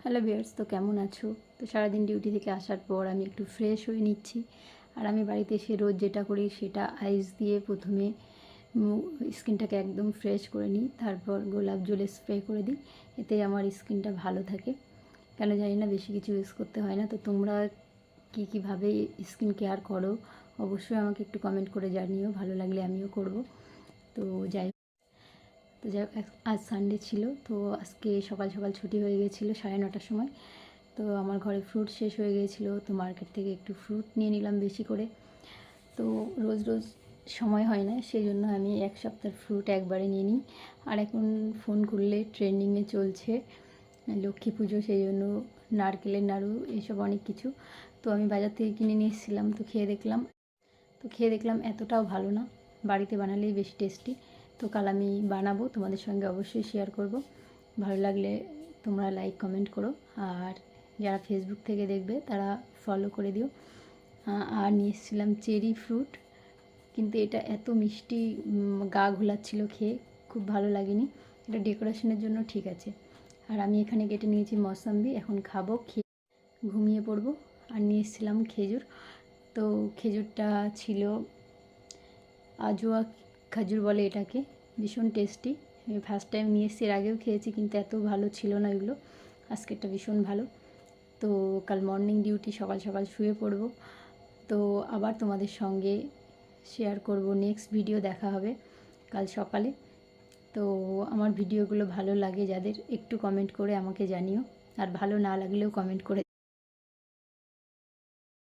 Hello viewers, তো কেমন আছো? তো সারাদিন ডিউটি থেকে আসার পর আমি একটু ফ্রেশ হয়ে নিচ্ছি। আর আমি বাড়িতে এসে রোজ যেটা করি সেটা আইস দিয়ে প্রথমে স্কিনটাকে একদম ফ্রেশ করে নিই, তারপর গোলাপ জলে স্প্রে করে দিই। এতে আমার স্কিনটা ভালো থাকে। কেন জানি না, বেশি কিছু ইউজ করতে হয় না। তো তোমরা কীভাবে স্কিন কেয়ার করো অবশ্যই আমাকে একটু কমেন্ট করে জানিও, ভালো লাগলে আমিও করব। তো যাই হোক, আজ সানডে ছিল, তো আজকে সকাল সকাল ছুটি হয়ে গেছিলো 9:30টার সময়। তো আমার ঘরে ফ্রুট শেষ হয়ে গিয়েছিলো, তো মার্কেট থেকে একটু ফ্রুট নিয়ে নিলাম বেশি করে। তো রোজ রোজ সময় হয় না, সেই জন্য আমি এক সপ্তাহের ফ্রুট একবারে নিয়ে নিই। আর এখন ফোন করলে ট্রেন্ডিংয়ে চলছে লক্ষ্মী পুজো, সেই জন্য নারকেলের নাড়ু এইসব অনেক কিছু। তো আমি বাজার থেকে কিনে নিয়ে এসেছিলাম, তো খেয়ে দেখলাম এতটাও ভালো না, বাড়িতে বানালেই বেশি টেস্টি। তো কাল আমি বানাবো, তোমাদের সঙ্গে অবশ্যই শেয়ার করব। ভালো লাগলে তোমরা লাইক কমেন্ট করো, আর যারা ফেসবুক থেকে দেখবে তারা ফলো করে দিও। আর নিয়ে এসেছিলাম চেরি ফ্রুট, কিন্তু এটা এত মিষ্টি, গা ঘোলাচ্ছিল খেয়ে, খুব ভালো লাগেনি। এটা ডেকোরেশনের জন্য ঠিক আছে। আর আমি এখানে কেটে নিয়েছি মৌসম্বি, এখন খাবো, খেয়ে ঘুমিয়ে পড়বো। আর নিয়ে এসেছিলাম খেজুর, তো খেজুরটা ছিল আজওয়া খেজুর বলে এটাকে, ভীষণ টেস্টি। আমি ফার্স্ট টাইম নিয়ে এসেছি, এর আগেও খেয়েছি কিন্তু এত ভালো ছিল না এগুলো। আজকেরটা ভীষণ ভালো। তো কাল মর্নিং ডিউটি, সকাল সকাল শুয়ে পড়ব। তো আবার তোমাদের সঙ্গে শেয়ার করব, নেক্সট ভিডিও দেখা হবে কাল সকালে। তো আমার ভিডিওগুলো ভালো লাগে যাদের, একটু কমেন্ট করে আমাকে জানিও, আর ভালো না লাগলেও কমেন্ট করে